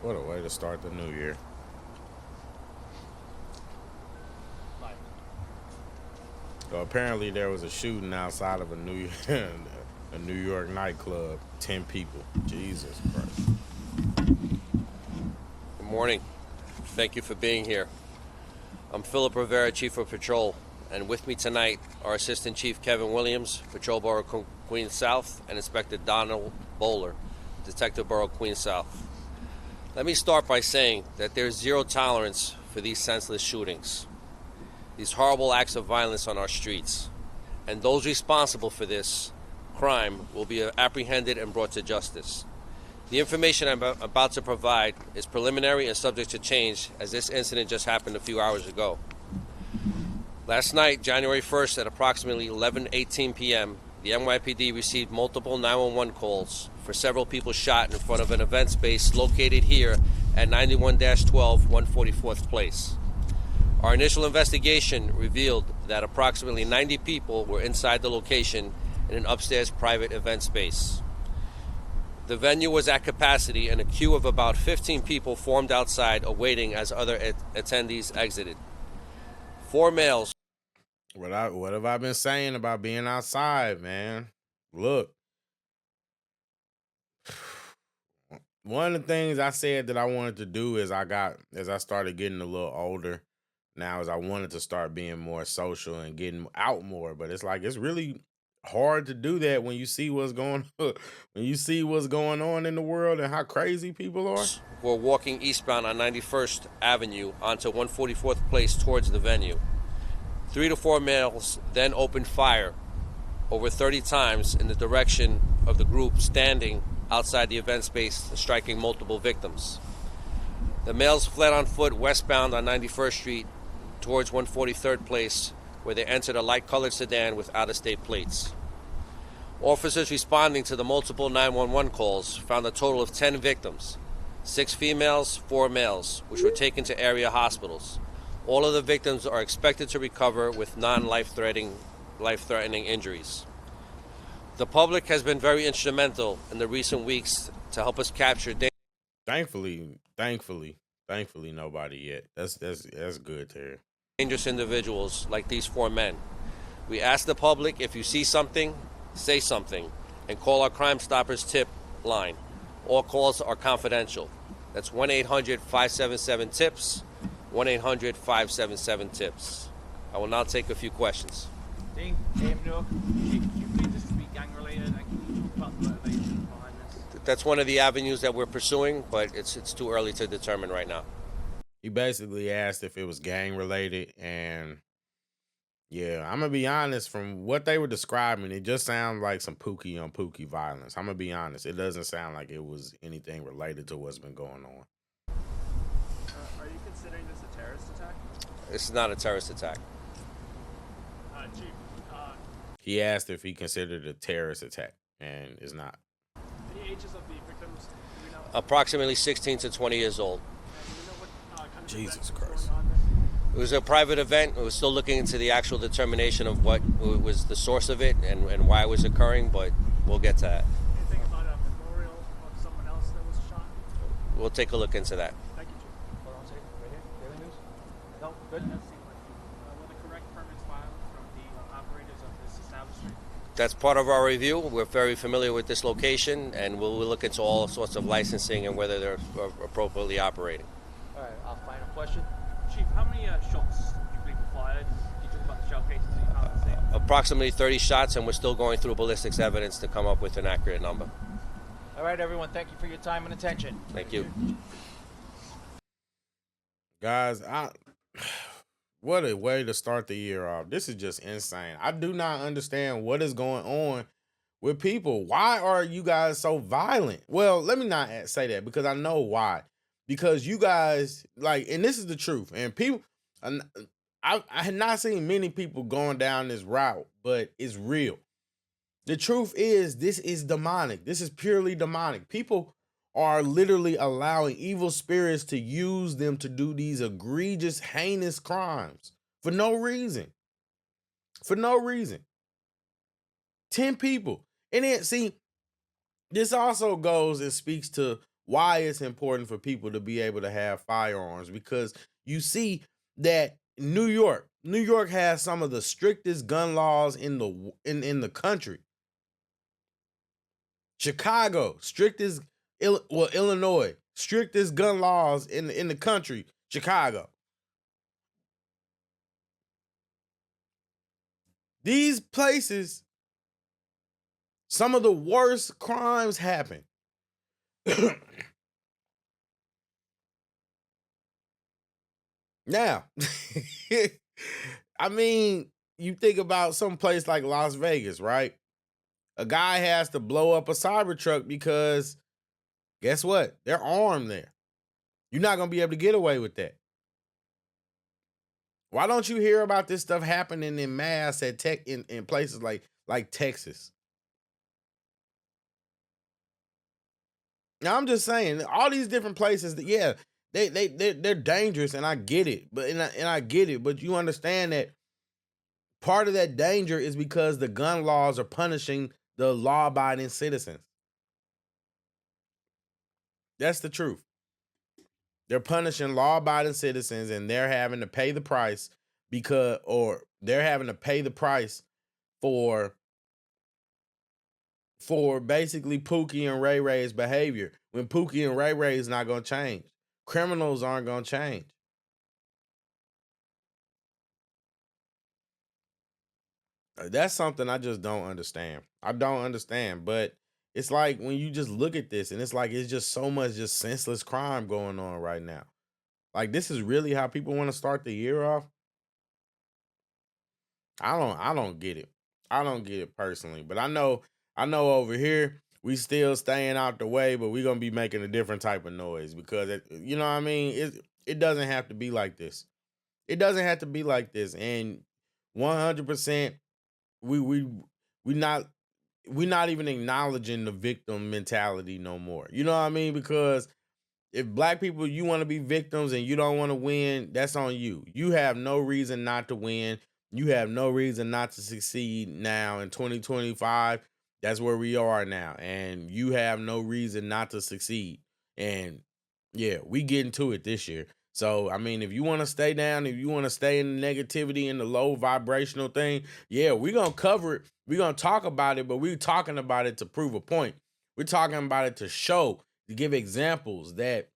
What a way to start the new year. So apparently there was a shooting outside of a New York nightclub. 10 people. Jesus Christ. Good morning. Thank you for being here. I'm Philip Rivera, Chief of Patrol, and with me tonight are Assistant Chief Kevin Williams, Patrol Borough Queens South, and Inspector Donald Bowler, Detective Borough Queens South. Let me start by saying that there's zero tolerance for these senseless shootings, these horrible acts of violence on our streets, and those responsible for this crime will be apprehended and brought to justice. The information I'm about to provide is preliminary and subject to change, as this incident just happened a few hours ago. Last night, January 1st, at approximately 11:18 p.m., the NYPD received multiple 911 calls for several people shot in front of an event space located here at 91-12 144th Place. Our initial investigation revealed that approximately 90 people were inside the location in an upstairs private event space. The venue was at capacity, and a queue of about 15 people formed outside awaiting as other attendees exited. 4 males. What have I been saying about being outside, man? Look. One of the things I said that I wanted to do as I started getting a little older now is I wanted to start being more social and getting out more. But it's like, it's really hard to do that when you see what's going on, when you see what's going on in the world and how crazy people are. Were walking eastbound on 91st Avenue onto 144th Place towards the venue. 3 to 4 males then opened fire over 30 times in the direction of the group standing outside the event space, striking multiple victims. The males fled on foot westbound on 91st Street towards 143rd Place, where they entered a light-colored sedan with out-of-state plates. Officers responding to the multiple 911 calls found a total of 10 victims, 6 females, 4 males, which were taken to area hospitals. All of the victims are expected to recover with non-life-threatening injuries. The public has been very instrumental in the recent weeks to help us capture. Thankfully, nobody yet. That's good, Terry. Dangerous individuals like these 4 men. We ask the public, if you see something, say something, and call our Crime Stoppers tip line. All calls are confidential. That's 1-800-577-TIPS, 1-800-577-TIPS. I will now take a few questions. Dean, could you please just be gang related, and can you talk about the motivation behind this? That's one of the avenues that we're pursuing, but it's too early to determine right now. He basically asked if it was gang related, and yeah, I'm gonna be honest, from what they were describing, it just sounds like some Pookie on Pookie violence. I'm gonna be honest, it doesn't sound like it was anything related to what's been going on. Are you considering this a terrorist attack? This is not a terrorist attack. Chief, he asked if he considered it a terrorist attack, and it's not. the ages of the victims, do we know? Approximately 16 to 20 years old. Do we know what kind of Jesus event was Christ. going on there? It was a private event. We're still looking into the actual determination of what was the source of it and why it was occurring, but we'll get to that. Anything about a memorial of someone else that was shot? We'll take a look into that. Thank you, Chief. Hold on a second. Right here. Daily News? No, good. Were the correct permits filed from the operators of this establishment? That's part of our review. We're very familiar with this location, and we'll look into all sorts of licensing and whether they're appropriately operating. All right, our final question. Chief, how many shots do you believe were fired? Can you talk about the shell cases that you found at the scene? Approximately 30 shots, and we're still going through ballistics evidence to come up with an accurate number. All right, everyone, thank you for your time and attention. Thank you. Guys, what a way to start the year off. This is just insane. I do not understand what is going on with people. Why are you guys so violent? Well, let me not say that, because I know why. Because you guys, like, and this is the truth, and people, I had not seen many people going down this route, but it's real. The truth is, this is demonic. This is purely demonic. People are literally allowing evil spirits to use them to do these egregious, heinous crimes for no reason. For no reason. 10 people. And then, see, this also goes and speaks to why it's important for people to be able to have firearms, because you see that New York has some of the strictest gun laws in the country. Chicago, strictest, Illinois, strictest gun laws in the country. Chicago. These places, some of the worst crimes happen. Now, I mean, you think about some place like Las Vegas, right? A guy has to blow up a Cybertruck because guess what? They're armed there. You're not going to be able to get away with that. Why don't you hear about this stuff happening in mass at in places like Texas? Now, I'm just saying, all these different places that, yeah, they're dangerous, and I get it, but I get it, but you understand that part of that danger is because the gun laws are punishing the law-abiding citizens. That's the truth. They're punishing law-abiding citizens, and they're having to pay the price they're having to pay the price for basically Pookie and Ray Ray's behavior. When Pookie and Ray Ray is not going to change, criminals aren't going to change. That's something I just don't understand. I don't understand, but it's like when you just look at this, and it's like it's just so much just senseless crime going on right now. Like, this is really how people want to start the year off. I don't get it. I don't get it personally, but I know over here we still staying out the way, but we're gonna be making a different type of noise because you know what I mean. It doesn't have to be like this. It doesn't have to be like this, and 100%. We not even acknowledging the victim mentality no more. You know what I mean? Because if black people, you want to be victims and you don't want to win, that's on you. You have no reason not to win. You have no reason not to succeed now in 2025. That's where we are now. And you have no reason not to succeed. And yeah, we get into it this year. So, I mean, if you want to stay down, if you want to stay in the negativity and the low vibrational thing, yeah, we're going to cover it. We're going to talk about it, but we're talking about it to prove a point. We're talking about it to show, to give examples that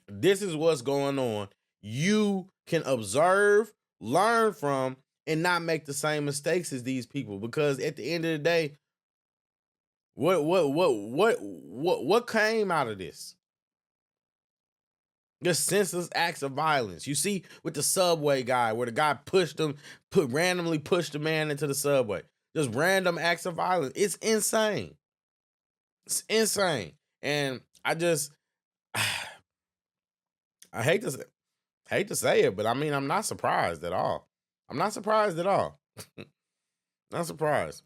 this is what's going on. You can observe, learn from, and not make the same mistakes as these people. Because at the end of the day, what came out of this? Just senseless acts of violence. You see with the subway guy, where the guy randomly pushed the man into the subway. Just random acts of violence. It's insane. It's insane. And I hate to say it, but I mean, I'm not surprised at all. I'm not surprised at all. Not surprised.